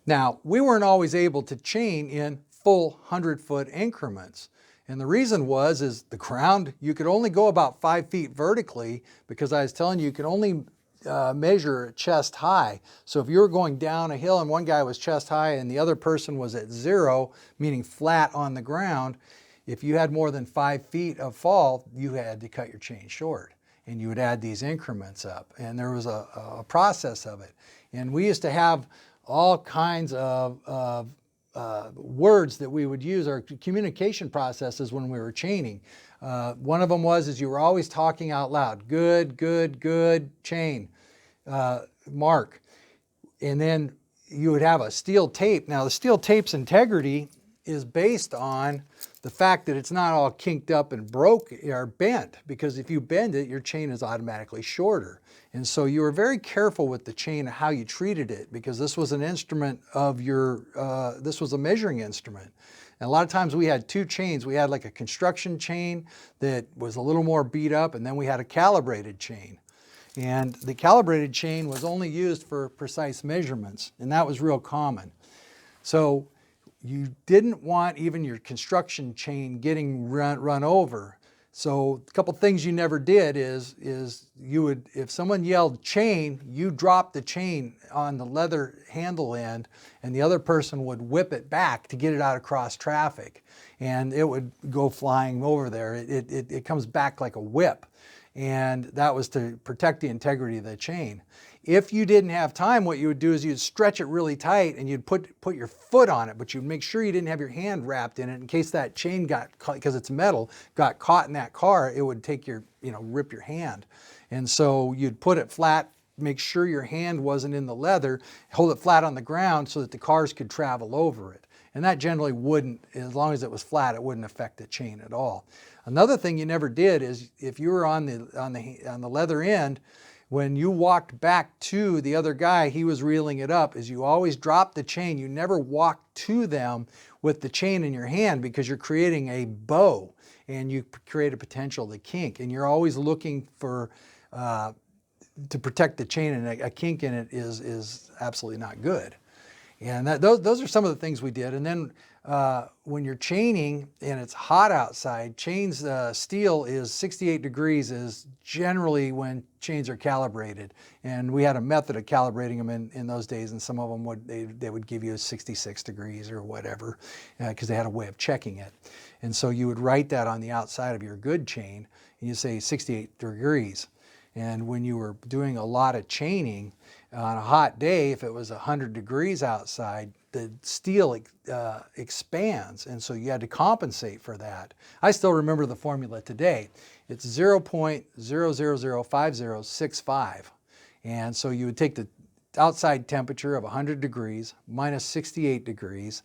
Now, we weren't always able to chain in full 100-foot increments. And the reason is the ground, you could only go about 5 feet vertically, because I was telling you, you could only measure chest high. So if you were going down a hill and one guy was chest high and the other person was at 0, meaning flat on the ground, if you had more than 5 feet of fall, you had to cut your chain short. And you would add these increments up. And there was a process of it. And we used to have all kinds of words that we would use, our communication processes when we were chaining. One of them is you were always talking out loud. Good, good, good, chain, mark. And then you would have a steel tape. Now the steel tape's integrity is based on the fact that it's not all kinked up and broke or bent, because if you bend it, your chain is automatically shorter. And so you were very careful with the chain and how you treated it, because this was an instrument of your, this was a measuring instrument. And a lot of times we had two chains. We had like a construction chain that was a little more beat up, and then we had a calibrated chain. And the calibrated chain was only used for precise measurements, and that was real common. So you didn't want even your construction chain getting run over. So a couple things you never did is you would, if someone yelled chain, you drop the chain on the leather handle end, and the other person would whip it back to get it out across traffic, and it would go flying over there. It comes back like a whip, and that was to protect the integrity of the chain. If you didn't have time, what you would do is you'd stretch it really tight and you'd put your foot on it, but you'd make sure you didn't have your hand wrapped in it in case that chain got caught, because it's metal, got caught in that car, it would take your, rip your hand. And so you'd put it flat, make sure your hand wasn't in the leather, hold it flat on the ground so that the cars could travel over it. And that generally wouldn't, as long as it was flat, it wouldn't affect the chain at all. Another thing you never did is if you were on the leather end, when you walked back to the other guy, he was reeling it up, is you always dropped the chain. You never walked to them with the chain in your hand, because you're creating a bow and you create a potential to kink. And you're always looking for, to protect the chain, and a kink in it is absolutely not good. And those are some of the things we did. And then when you're chaining and it's hot outside, chains, steel is 68 degrees is generally when chains are calibrated. And we had a method of calibrating them in those days, and some of them they would give you 66 degrees or whatever, because they had a way of checking it. And so you would write that on the outside of your good chain, and you say 68 degrees. And when you were doing a lot of chaining on a hot day, if it was 100 degrees outside, the steel expands, and so you had to compensate for that. I still remember the formula today. It's 0.0005065. And so you would take the outside temperature of 100 degrees minus 68 degrees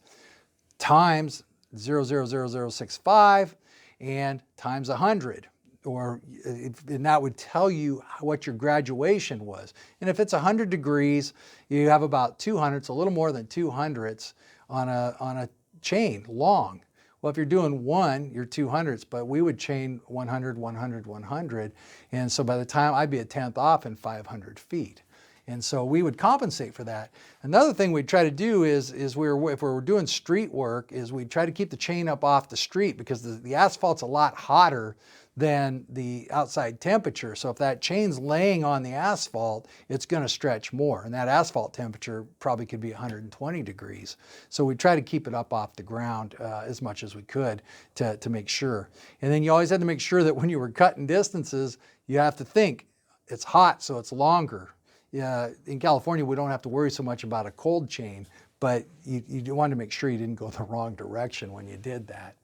times 0.00065 and times 100. And that would tell you what your graduation was. And if it's 100 degrees, you have about 200ths, a little more than 200ths on a chain long. Well, if you're doing one, you're 200ths, but we would chain 100, 100, 100. And so by the time I'd be a tenth off in 500 feet. And so we would compensate for that. Another thing we'd try to do is if we were doing street work, is we'd try to keep the chain up off the street, because the asphalt's a lot hotter than the outside temperature. So if that chain's laying on the asphalt, it's going to stretch more. And that asphalt temperature probably could be 120 degrees. So we try to keep it up off the ground as much as we could to make sure. And then you always had to make sure that when you were cutting distances, you have to think it's hot, so it's longer. In California, we don't have to worry so much about a cold chain, but you wanted to make sure you didn't go the wrong direction when you did that.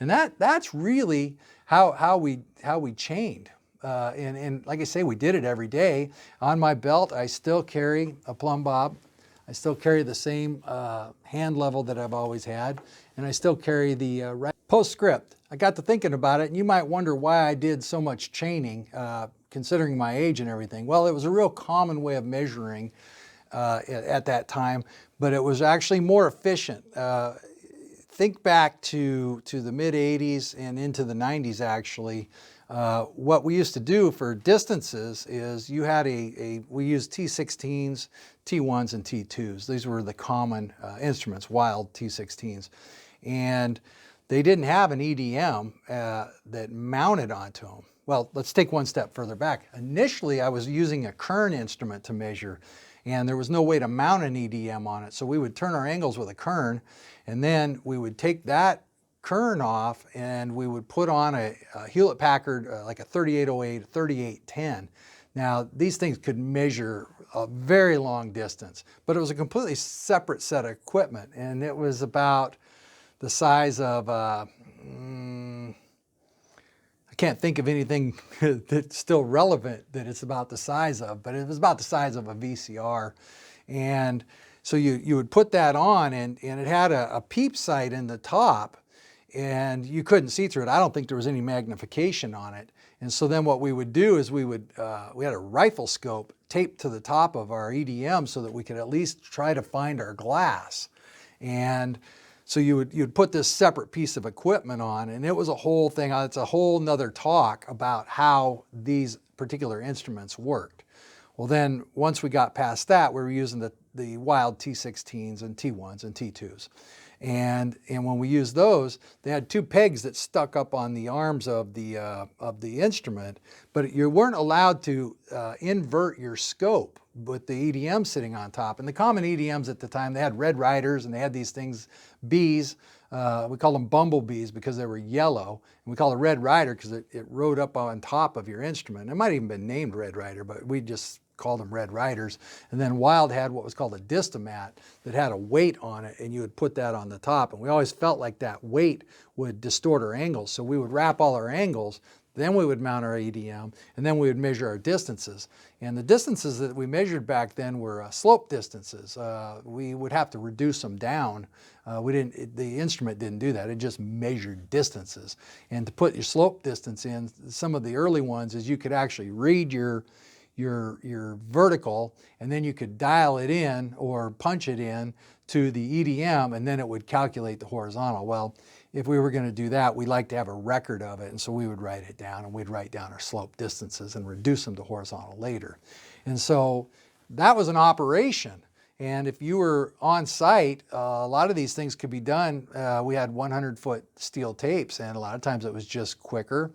And that's really how we chained. And like I say, we did it every day. On my belt, I still carry a plumb bob. I still carry the same hand level that I've always had. And I still carry the postscript. I got to thinking about it, and you might wonder why I did so much chaining, considering my age and everything. Well, it was a real common way of measuring at that time, but it was actually more efficient. Think back to the mid-'80s and into the '90s, actually. what we used to do for distances is you had we used T16s, T1s, and T2s. These were the common instruments, wild T16s. And they didn't have an EDM that mounted onto them. Well, let's take one step further back. Initially, I was using a kern instrument to measure, and there was no way to mount an EDM on it. So we would turn our angles with a kern, and then we would take that kern off and we would put on a Hewlett-Packard, like a 3808, 3810. Now, these things could measure a very long distance, but it was a completely separate set of equipment, and it was about the size of, I can't think of anything that's still relevant that it's about the size of, but it was about the size of a VCR. And so you would put that on, and it had a peep sight in the top, and you couldn't see through it. I don't think there was any magnification on it. And so then what we would do is we had a rifle scope taped to the top of our EDM so that we could at least try to find our glass. And so you'd put this separate piece of equipment on, and it was a whole thing. It's a whole nother talk about how these particular instruments worked. Well, then once we got past that, we were using the wild T16s and T1s and T2s. And when we used those, they had two pegs that stuck up on the arms of the instrument, but you weren't allowed to invert your scope with the EDM sitting on top. And the common EDMs at the time, they had red riders, and they had these things, bees. We call them bumblebees because they were yellow. And we call it red rider because it rode up on top of your instrument. It might have even been named red rider, but we just called them red riders. And then wild had what was called a distomat that had a weight on it, and you would put that on the top. And we always felt like that weight would distort our angles. So we would wrap all our angles, then we would mount our EDM, and then we would measure our distances. And the distances that we measured back then were slope distances. We would have to reduce them down. The instrument didn't do that. It just measured distances. And to put your slope distance in, some of the early ones is you could actually read your vertical, and then you could dial it in or punch it in to the EDM, and then it would calculate the horizontal. Well, if we were going to do that, we'd like to have a record of it, and so we would write it down, and we'd write down our slope distances and reduce them to horizontal later. And so that was an operation. And if you were on site, a lot of these things could be done. We had 100-foot steel tapes, and a lot of times it was just quicker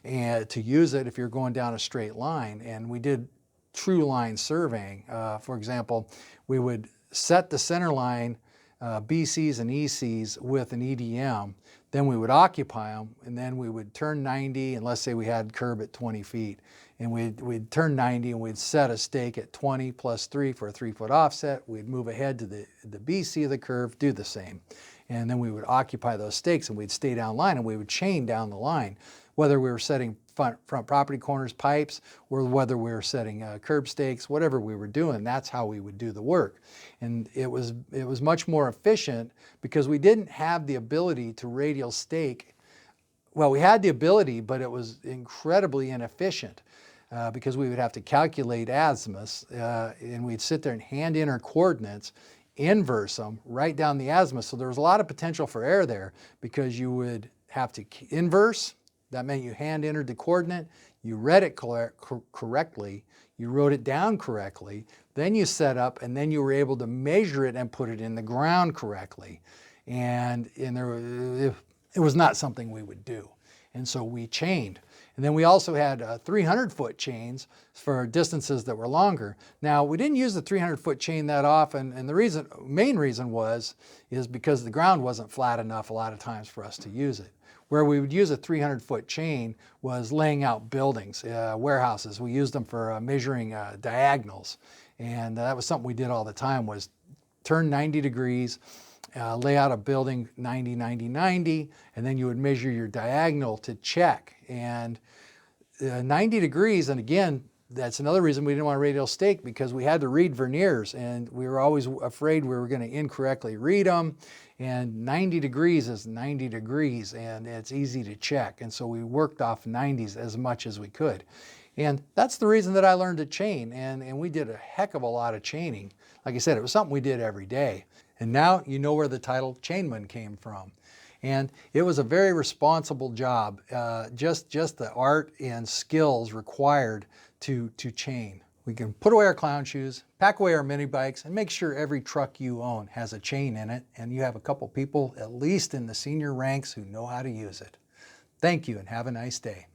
and to use it if you're going down a straight line. And we did true line surveying. For example, we would set the center line, BCs and ECs with an EDM. Then we would occupy them, and then we would turn 90, and let's say we had curb at 20 feet. And we'd turn 90, and we'd set a stake at 20 plus 3 for a 3-foot offset. We'd move ahead to the BC of the curve, do the same. And then we would occupy those stakes, and we'd stay down line, and we would chain down the line, whether we were setting front property corners, pipes, or whether we were setting curb stakes, whatever we were doing, that's how we would do the work. And it was much more efficient because we didn't have the ability to radial stake. Well, we had the ability, but it was incredibly inefficient. Because we would have to calculate azimuths, and we'd sit there and hand in our coordinates, inverse them, write down the azimuth. So there was a lot of potential for error there because you would have to inverse. That meant you hand entered the coordinate, you read it correctly, you wrote it down correctly, then you set up, and then you were able to measure it and put it in the ground correctly. And it was not something we would do. And so we chained. And then we also had 300-foot chains for distances that were longer. Now, we didn't use the 300-foot chain that often, and the main reason is because the ground wasn't flat enough a lot of times for us to use it. Where we would use a 300-foot chain was laying out buildings, warehouses. We used them for measuring diagonals. And that was something we did all the time, was turn 90 degrees, lay out a building 90, 90, 90, and then you would measure your diagonal to check. And 90 degrees, and again, that's another reason we didn't want to radial stake, because we had to read verniers, and we were always afraid we were going to incorrectly read them. And 90 degrees is 90 degrees, and it's easy to check. And so we worked off 90s as much as we could. And that's the reason that I learned to chain, and we did a heck of a lot of chaining. Like I said, it was something we did every day. And now you know where the title Chainman came from. And it was a very responsible job, just the art and skills required to chain. We can put away our clown shoes, pack away our mini bikes, and make sure every truck you own has a chain in it, and you have a couple people, at least in the senior ranks, who know how to use it. Thank you and have a nice day.